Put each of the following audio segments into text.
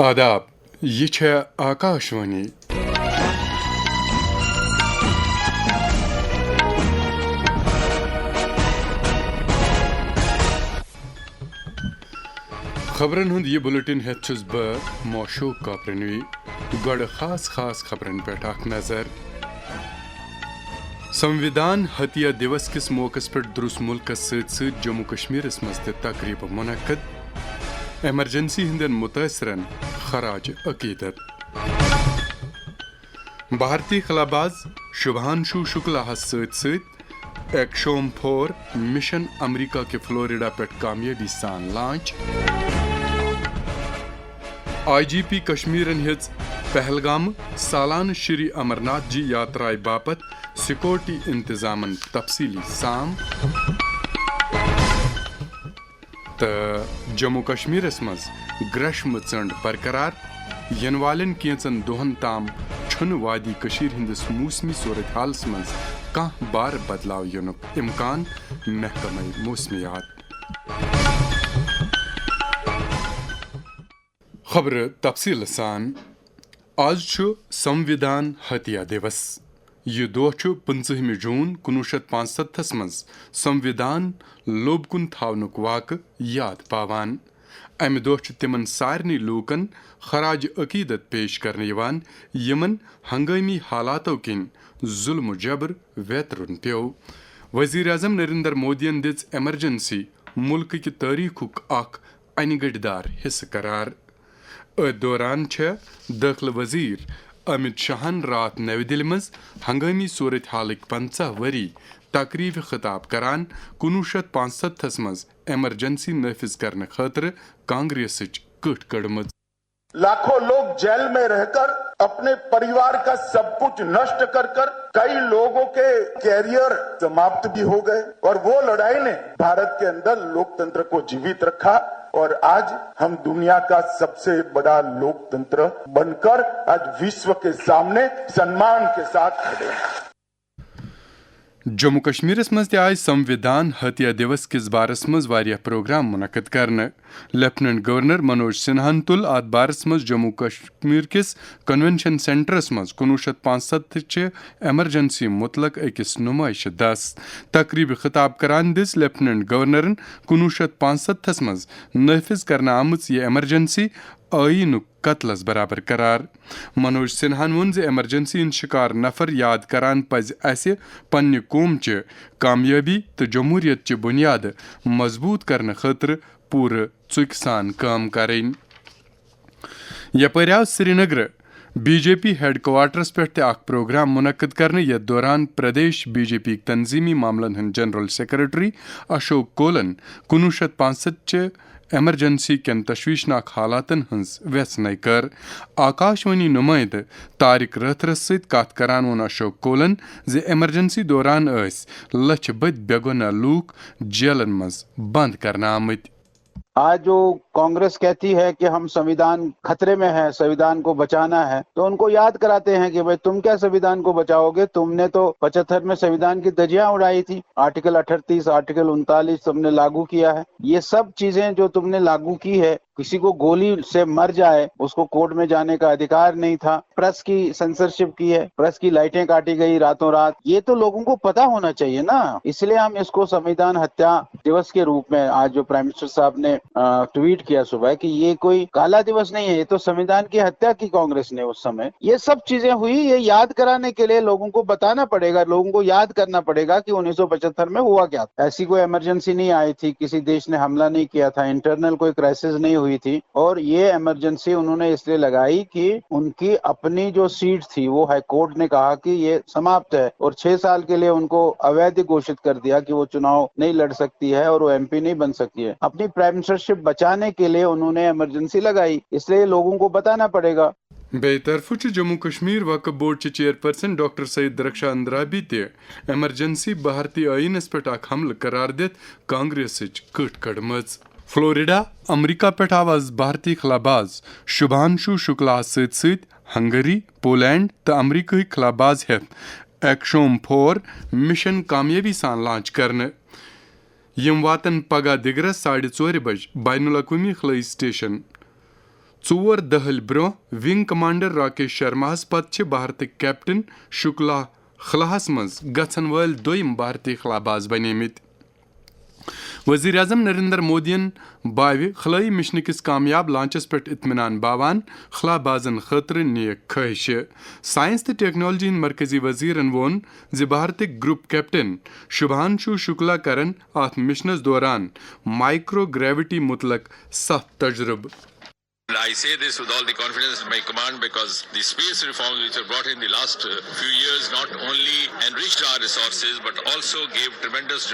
آداب، یہ چھے آکاشوانی خبرن ہند یہ بلٹن ہیت چھس بہ موشوق کاپرنوی گوڑ خاص خبرن پہ اخ نظر۔ سمویدھان ہتیہ دیوس کس موقع پہ درس ملکس ست جموں کشمیرس مز تقریب منعقد، ایمرجنسی ہندن متاثرن خراج عقیدت۔ بھارتی خلاباز شبھانشو شکلا ست ایکشوم 4 مشن امریکہ کے فلوریڈا پہ کامیابی سان لانچ۔ آئی جی پی کشمیرن ہز پہلگام سالانہ شری امرناتھ جی یاترائے باپت سیکورٹی انتظامن تفصیلی سام۔ تو جموں کشمیرس مز گرشم ژنڈ برقرار، ین والن کینچن دہن تام چھن وادی کشیر ہندس موسمی صورتحالس مز کانٛہہ بار بدلاو ینک امکان، محکمہ موسمیات۔ خبر تفصیل سان۔ آز چھُ سمویدھان ہتیہ دیوس۔ یہ دۄہ چھُ 15 جون 1965 مز سمویدھان لوٚب کُن تھاونُک واقعہ یاد پاوان۔ امہ دۄہ چھُ تمن سارنٕے لوٗکن خراج عقیدت پیش کرنہٕ یوان یمن ہنگٲمی حالاتو کِنۍ ظلم و جبر ویترُن پیوٚو۔ وزیر اعظم نریندر مودین دِژ ایمرجنسی ملکٕکہِ تٲریخُک اکھ انہِ گٔٹۍ دار حصہٕ قرار۔ اتھ دوران چھےٚ دٲخلہ وزیر امت شاہن رات نو دلہِ منٛز ہنگٲمی صورتحالٕکۍ 50 ؤری تقریبہِ خطاب کران 1965 منٛز ایمرجنسی نافذ کرنہٕ خٲطرٕ کانگریسٕچ کٔٹھ کٔڑمٕژ۔ لاکھوں لوگ جیل میں رہ کر اپنے پریوار کا سب کچھ نشٹ کر کئی لوگوں کے کیریئر سماپت بھی ہو گئے، اور وہ لڑائی نے بھارت کے اندر لوکتنتر کو جیوت رکھا، اور آج ہم دنیا کا سب سے بڑا لوکتنتر بن کر آج وشو کے سامنے سنمان کے ساتھ کھڑے ہیں۔ جموں کشمیرس مز تہ آئی سمویدھان ہتیہ دیوس کس بارس مز واریاہ پروگرام منعقد کرنے۔ لیفٹننٹ گورنر منوج سنہاہن تل ات بارس مز جموں کشمیر کس کنونشن سینٹرس مز 1965 چہ ایمرجنسی متعلق اکس نمائش دس۔ تقریب خطاب کران دس لیفٹننٹ گورنرن 1965 مز نافذ کرنے آمٕژ یہ ایمرجنسی آئینک قتلس برابر قرار۔ منوج سنہاہن وون ایمرجنسی ہند شکار نفر یاد کران پزِ اسہ پننہ قومچہ کامیابی تو جمہوریت چہ بنیاد مضبوط کرنے خاطر پورٕ ژُکہِ سان کٲم کرٕنۍ۔ یپٲرۍ آو Srinagar B J P headquarters پہ اخ پروگرام منعقد کرنے، یتھ دوران پردیش بی جے پی تنظیمی معاملن ہند جنرل سیکرٹری اشوک کولن 1965 چہ ایمرجنسی کین تشویشناک حالاتن ہنز ویژنائی کر۔ آکاشوانی نمائندہ طارق راتھرس ست کت کران وون اشوک کولن ایمرجنسی دوران ٲسۍ لچھ بد بے گناہ لوک جیلن مز بند کرنے آمت۔ آج جو کانگریس کہتی ہے کہ ہم سمویدھان خطرے میں ہے، سمویدھان کو بچانا ہے، تو ان کو یاد کراتے ہیں کہ بھائی تم کیا سمویدھان کو بچاؤ گے؟ تم نے تو 75 میں سمویدھان کی دھجیاں اڑائی تھی، آرٹیکل 38 آرٹیکل 39 تم نے لاگو کیا ہے۔ یہ سب چیزیں جو تم نے لاگو کی ہے، کسی کو گولی سے مر جائے اس کو کورٹ میں جانے کا ادھیکار نہیں تھا، پریس کی سینسرشپ کی ہے، پریس کی لائٹیں کاٹی گئی راتوں رات، یہ تو لوگوں کو پتا ہونا چاہیے نا۔ اس لیے ہم اس کو سمویدھان ہتیا دیوس کے روپ میں، آج جو پرائم منسٹر صاحب نے ٹویٹ کیا صبح کہ یہ کوئی کالا دیوس نہیں ہے، یہ تو سمویدھان کی ہتیا کی کانگریس نے اس سمے۔ یہ سب چیزیں ہوئی، یہ یاد کرانے کے لیے لوگوں کو بتانا پڑے گا، لوگوں کو یاد کرنا پڑے گا کہ 1975 میں ہوا کیا تھا۔ ایسی کوئی ایمرجنسی نہیں آئی تھی، کسی دیش نے حملہ نہیں کیا تھا، انٹرنل کوئی کرائسس نہیں ہوئی تھی، اور یہ ایمرجنسی انہوں نے اس لیے لگائی کہ ان کی اپنی جو سیٹ تھی وہ ہائی کورٹ نے کہا کہ یہ سماپت ہے، اور 6 سال کے لیے ان کو اویدھ گھوشت کر دیا کہ وہ چناؤ نہیں لڑ سکتی ہے اور وہ ایم پی نہیں بن سکتی ہے۔ اپنی پرائم منسٹرشپ بچانے کے لیے انہوں نے ایمرجنسی لگائی، اس لیے لوگوں کو بتانا پڑے گا۔ بے طرف جموں کشمیر وقف بورڈ چہ چیئرپرسن ڈاکٹر سعید رخشا اندرابی تہ ایمرجنسی بھارتی آئینس پہ اخ حملہ قرار دِتھ کانگریسٕچ کٔٹھ کٔڑمٕژ۔ فلوریڈا امریکہ پہ آو آز بھارتی خلاباز شبھانشو شکلا ست ہنگری، پولینڈ تو امریکہ خلاباز ہیتھ ایکشوم 4 مشن کامیابی سان لانچ کرنے۔ یم واتن پگہ دگرس 4:30 بج بین الاقوامی خلائی سٹیشن ژور دہل برو ونگ کمانڈر راکیش شرماہس پتہ بھارتک کیپٹن شکلا خلاہس مز گژھن ول دویم بھارتی خلا باز بنیمت. وزیر اعظم نریندر مودین باوِ خلائی مشن کس کامیاب لانچس پہ اطمینان باوان خلا بازن خاطر نیک خواہش. سائنس تو ٹیکنالوجی مرکزی وزیرن وون زِ بھارتک گروپ کیپٹن شبھانشو شکلا کرن ات مشنس دوران مائکرو گریوٹی متعلق 7 تجربہ. I say this with all the confidence in my command because the space reforms which were brought in the last few years not only enriched our resources but also gave tremendous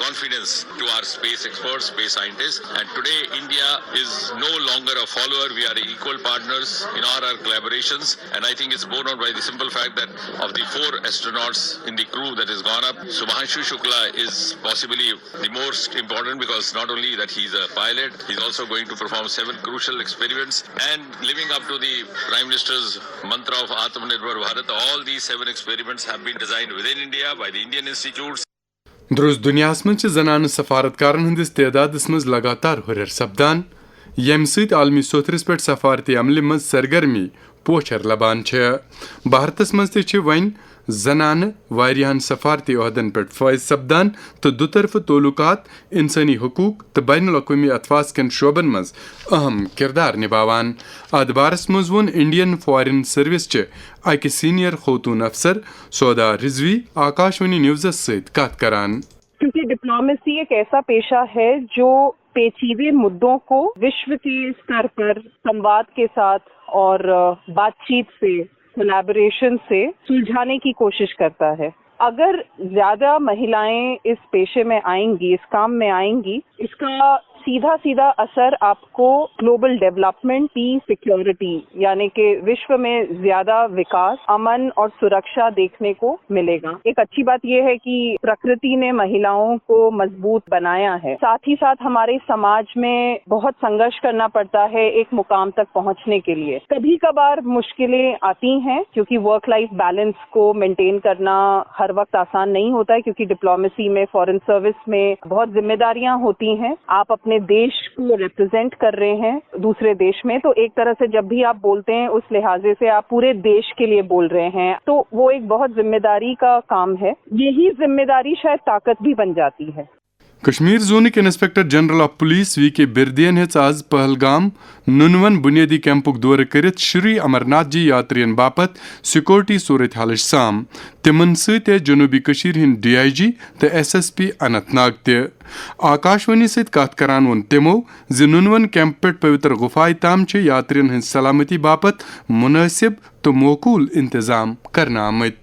confidence to our space experts, space scientists. And today India is no longer a follower. We are equal partners in all our collaborations. And I think it's borne out by the simple fact that of the 4 astronauts in the crew that has gone up, Shubhanshu Shukla is possibly the most important because not only that he's a pilot, he's also going to perform 7 crucial experiments. And living up to the Prime Minister's mantra of Atmanirbhar Bharat, all these 7 experiments have been designed within India by the Indian institutes. درست دنیاہس مز زنانہ سفارتکارن ہندس تعدادس مز لگاتار ہریر سپدان M سۭتۍ عالمی سوتھرس پہ سفارتی عملہ مز سرگرمی پوچھر لبان چھ. بھارتس مز تہ ون زنانہ واریاہن سفارتی عہدن پہ فائز سپدان تو دوطرفہ تعلقات، انسانی حقوق تو بین الاقوامی اتفاق کن شعبن مز اہم کردار نبھاوان. ات بارس مز وون انڈین فارن سروس چہ اکہ سینئر خوتون افسر سودا رضوی آکاشوانی نیوزس ست کت کران. کیونکہ ڈپلومیسی ایک ایسا پیشہ ہے جو پیچیدے مدوں کو وشو کے استر پر سمواد کے ساتھ اور بات چیت سے، کولیبوریشن سے سلجھانے کی کوشش کرتا ہے. اگر زیادہ مہیلائیں اس پیشے میں آئیں گی، اس کام میں آئیں گی، اس کا سیدھا اثر آپ کو گلوبل ڈیولپمنٹ، پیس، سیکیورٹی یعنی کہ وشو میں زیادہ وکاس، امن اور سرکشا دیکھنے کو ملے گا. ایک اچھی بات یہ ہے کہ پرکرتی نے مہیلاؤں کو مضبوط بنایا ہے، ساتھ ہی ساتھ ہمارے سماج میں بہت سنگھرش کرنا پڑتا ہے ایک مقام تک پہنچنے کے لیے. کبھی کبھار مشکلیں آتی ہیں کیونکہ ورک لائف بیلنس کو مینٹین کرنا ہر وقت آسان نہیں ہوتا ہے، کیونکہ ڈپلومیسی میں، فارن سروس میں بہت ذمہ داریاں ہوتی ہیں. آپ اپنے دیش کو ریپرزینٹ کر رہے ہیں دوسرے دیش میں، تو ایک طرح سے جب بھی آپ بولتے ہیں اس لحاظے سے آپ پورے دیش کے لیے بول رہے ہیں، تو وہ ایک بہت ذمہ داری کا کام ہے. یہی ذمہ داری شاید طاقت بھی بن جاتی ہے. کشمیر زونک inspector general of police V K بردین ہیچ آز پہلگام نونون بنیادی کیمپک دورہ کرت شری امرناتھ جی یاترین باپت سیکورٹی صورت حالش سام. تمن ست جنوبی کشیر ہند ڈی آئی جی تو S S P Anant Nag تہ. آکاشوانی ست کت کران وون تمو ز نونون کیمپ پہ پوتر غفائے تام یاترین ہند سلامتی باپت مناسب تو موقول انتظام کرنا آمت.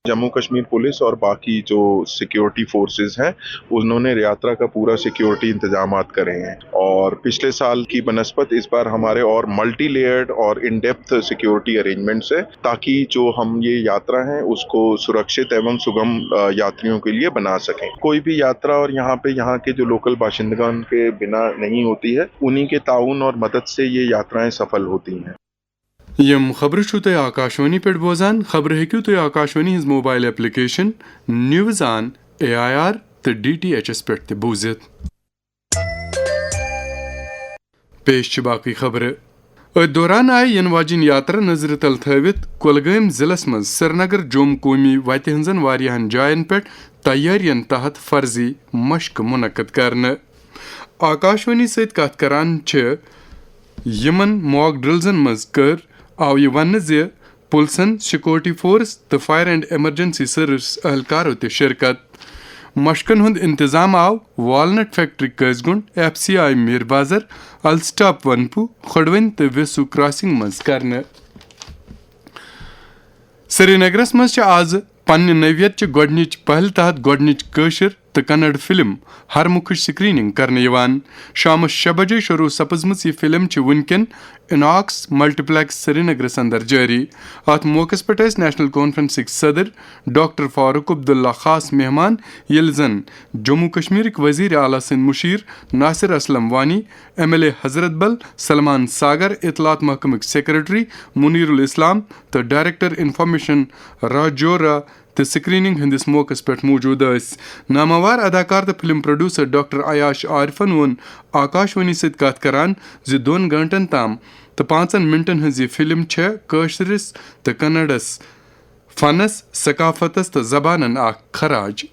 جموں کشمیر پولیس اور باقی جو سیکیورٹی فورسز ہیں انہوں نے یاترا کا پورا سیکیورٹی انتظامات کرے ہیں، اور پچھلے سال کی بنسبت اس بار ہمارے اور ملٹی لیئرڈ اور ان ڈیپتھ سیکیورٹی ارینجمنٹس ہے تاکہ جو ہم یہ یاترا ہے اس کو سرکشت ایوم سگم یاتریوں کے لیے بنا سکیں. کوئی بھی یاترا اور یہاں کے جو لوکل باشندگان کے بنا نہیں ہوتی ہے، انہی کے تعاون اور مدد سے یہ یاترائیں سفل ہوتی ہیں. یم خبر چھو تہ آکاشوانی پہ بوزان. خبر ہیکو تہ Akashvani his mobile application news on AIR تو DTH پہ تہ بوزت. پیش چھ باقی خبر. دوران آئی ین واجن یاترا نظر تل تھوت کولگام ضلع مز سرینگر جوم قومی وتہ ہنزن واریاہن جائن پہ تیارین تحت فرضی مشق منعقد کرنے. آکاشوانی ست کت کران چھ یمن موک ڈرلزن مز کر آو یہ ون زِ پُلسن، سیکورٹی فورس تو فائر اینڈ ایمرجنسی سروس اہلکارو تہ شرکت. مشقن ہند انتظام آو والنٹ فیکٹری قٲضگُنڈ، FCI میر بازر، السٹاپ ونپو، کھۄڈوٕنۍ تو ویسو کراسنگ مز کرنے. سری نگرس مز آز پنہ نوعیت چہ گۄڈنِچ پہل تحت گۄڈنِچ کٲشر تو کنڑ فلم ہر مکھٕچ سکریننگ کرنے یوان. شامس 6 بجے شروع سپزمژ یہ فلم ونکین اناکس ملٹی پلیکس سری نگرس اندر جاری. ات موقع پہ نیشنل کانفرنسک صدر ڈاکٹر فاروق عبداللہ خاص مہمان، یل زن جموں کشمیرک وزیر اعلیٰ سند مشیر ناصر اسلم وانی، MLA حضرت بل، سلمان ساگر، اطلاعات محکمک سیکرٹری منیر الاسلام تو ڈائریکٹر انفارمیشن راجورا تو سکریننگ ہندس موقع پہ موجود اس. نامور اداکار تو فلم پروڈیوسر ڈاکٹر عیاش عارفن وون آکاشوانی ست کت کران ز 2 گھنٹن تام تو 5 منٹن ہز یہ فلم کٲشرس تو کنڑس فنس ثقافتس تو زبانن اخ خراج.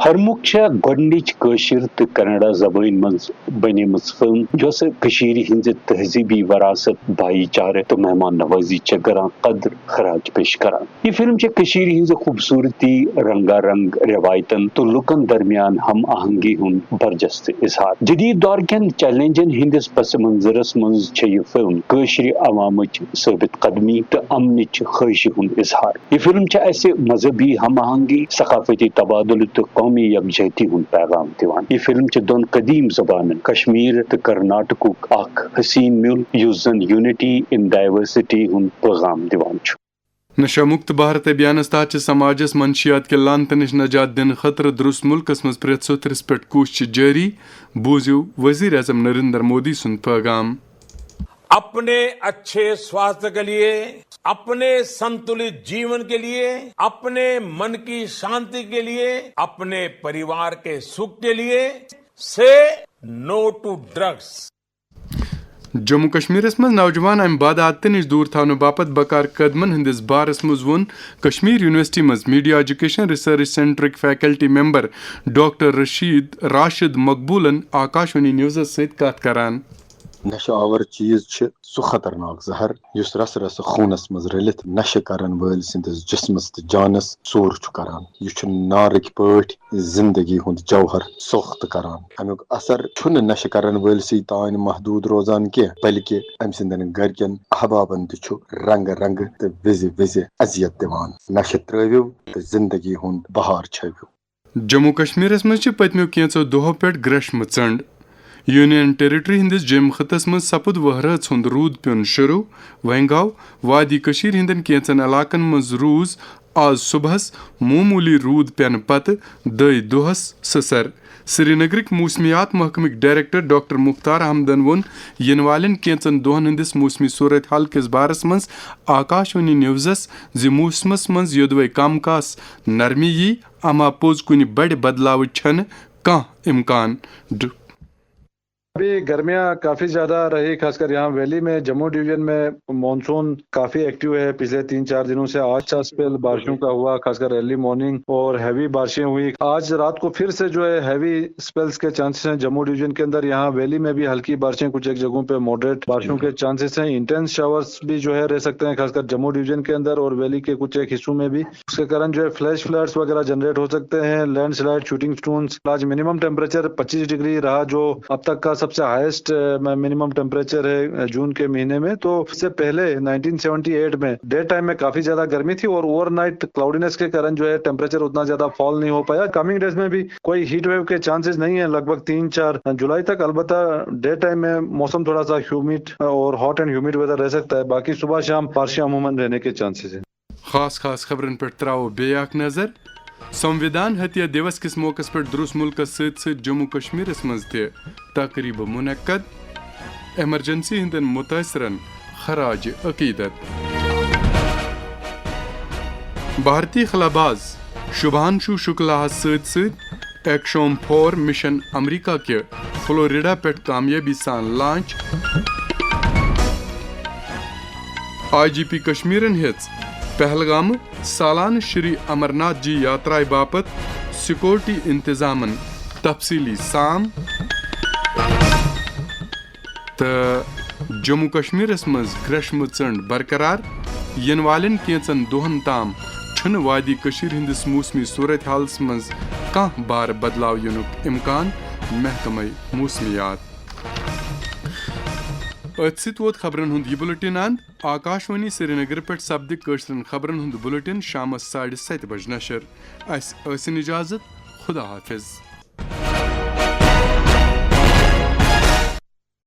ہرمکھ گۄڈنِچ کٲشِر تہٕ کನ್ನڑا زبٲنۍ منٛز بنیمٕژ فلم یۄس کٔشیٖرِ ہٕنٛزِ تہذیٖبی وراثت بھایی چارٕ تہٕ مہمان نوازی چھےٚ کران قدر خراج پیش کران. یہ فلم چھےٚ کٔشیٖرِ ہٕنٛزِ خوٗبصوٗرتی رنگا رنگ روایتن تہٕ لُکن درمیان ہم آہنگی ہُنٛد برجست اظہار. جدید دور کٮ۪ن چیلنجن ہٕنٛدِس پس منظرس منٛز چھےٚ یہ فلم کٲشرِ عوامٕچ ثٲبت قدمی تہٕ امنٕچ خٲہشہِ ہُنٛد اظہار. یہ فلم چھےٚ اسہِ مذہبی ہم آہنگی ثقافتی تبادلہٕ تہٕ قومی یکجہتی ہُنٛد پیغام دِوان. یہ فلم چھِ دۄن قدیم زبانن کشمیر تہٕ کرناٹکُک اکھ حسین میول یُس زن یونٹی ان ڈائیورسٹی ہُنٛد پیغام دِوان چھُ. نشہ مکت بھارت ابھیانس تحت سماجس منشیات کے لانت نش نجات دن خطر درست ملکس مز پریت سوتھرس پہ کوشش جاری. بوزیو وزیر اعظم نریندر مودی سن پیغام. اپنے اچھے سواستھ کے لیے، اپنے سنتلت جیون کے لیے، اپنے من کی شانتی کے لیے، اپنے پریوار کے سکھ کے لیے سے نو ٹو ڈرگس. جموں کشمیرس مز نوجوان ام بادات نش دور تھونہ باپت بکار قدمن ہندس بارس مز وون کشمیر یونیورسٹی مز میڈیا ایجوکیشن ریسرچ سینٹرک فیکلٹی ممبر ڈاکٹر راشد مقبولن آکاشوانی نیوزس ست کت کران. نشہ آور چیز سہ خطرناک زہر یس رس رس خونس مز رلت نشہ کرن ول سندس جسمس تو جانس ژور کران. یہ نارک پاٹ زندگی ہند جوہر سوخت کران. امیک اثر نشہ کرن ولسی تان محدود روزان کی بلکہ ام سندن گرکن احبابن تہ رنگ رنگ تو وز وز اذیت دیوان. نشہ ترٲوِو تو زندگی ہند بہار چھٲوِو. جموں کشمیرس مز پتمو کینژو دہو پہ گرشم ژنڈ. یونین ٹیریٹری ہندس جیم خطس مز سپد وہرٲژ ہند رود پیون شروع. وہیں گو وادی کشیر ہندن کینچن علاقن مز روز آز صبحس معمولی رود پین پتہ دئی دہس سسر. سری نگرک موسمیات محکمک ڈائریکٹر ڈاکٹر مختار احمدن وون ین والن کینچن دہن ہندس موسمی صورت حال کس بارس مز آکاشوانی نیوزس زی موسمس مز یودوے کم کاس نرمی یی اما پوز کنہ بڑ بدلاو چھن کانٛہہ امکان. ابھی گرمیاں کافی زیادہ رہی، خاص کر یہاں ویلی میں جموں ڈویژن میں مانسون کافی ایکٹیو ہے. پچھلے 3-4 دنوں سے آج کا اسپیل بارشوں کا ہوا، خاص کر ارلی مارننگ اور ہیوی بارشیں ہوئی. آج رات کو پھر سے جو ہے ہیوی اسپیلز کے چانسز ہیں جموں ڈویژن کے اندر. یہاں ویلی میں بھی ہلکی بارشیں، کچھ ایک جگہوں پہ ماڈریٹ بارشوں کے چانسز ہیں. انٹینس شاورز بھی جو ہے رہ سکتے ہیں، خاص کر جموں ڈویژن کے اندر اور ویلی کے کچھ ایک حصوں میں بھی. اس کے کارن جو ہے فلیش فلڈز وغیرہ جنریٹ ہو سکتے ہیں، لینڈ سلائڈ، شوٹنگ سٹونز. آج منیمم ٹیمپریچر 25 ڈگری رہا، جو اب تک کا سب سے ہائیسٹ منیمم ٹیمپریچر ہے جون کے مہینے میں. تو اس سے پہلے 1978 میں ڈے ٹائم میں کافی زیادہ گرمی تھی اور اوور نائٹ کلاؤڈینس کے کارن جو ہے ٹیمپریچر اتنا زیادہ فال نہیں ہو پایا. کمنگ ڈیز میں بھی کوئی ہیٹ ویو کے چانسز نہیں ہیں لگ بھگ 3-4 جولائی تک. البتہ ڈے ٹائم میں موسم تھوڑا سا ہیومڈ اور ہاٹ اینڈ ہیومڈ ویدر رہ سکتا ہے. باقی صبح شام بارشیں عموماً رہنے کے چانسز ہیں. خاص خبرن پہ تراو بیاک نظر. سمویدھان ہتیا دیوس کس موقع پہ درست ملکس ست جموں کشمیرس مز تقریب منعقد. ایمرجنسی ہندن متاثرن خراج عقیدت. بھارتی خلاباز شبھانشو شکلا ست ایکشوم 4 مشن امریکہ کے فلوریڈا پہ کامیابی سان لانچ. آئی جی پی کشمیرن ہیچ پہلگام سالانہ شری امرناتھ جی یاترائے باپت سیکورٹی انتظامن تفصیلی سام. تو جموں کشمیرس مز گرشم ژنڈ برقرار. ین والن کینچن دہن تام چھن وادی کشیر ہندس موسمی صورت حالس مز کانٛہہ بار بدلاو ینک امکان. محکمہ موسمیات. ات ست ووت خبرن ہند یہ بلٹن اند. آکاشوانی سری نگر پہ سپد کٲشرین خبرن ہند بلٹن شامس 7:30 بج نشر. اس ٲسِن اجازت. خدا حافظ.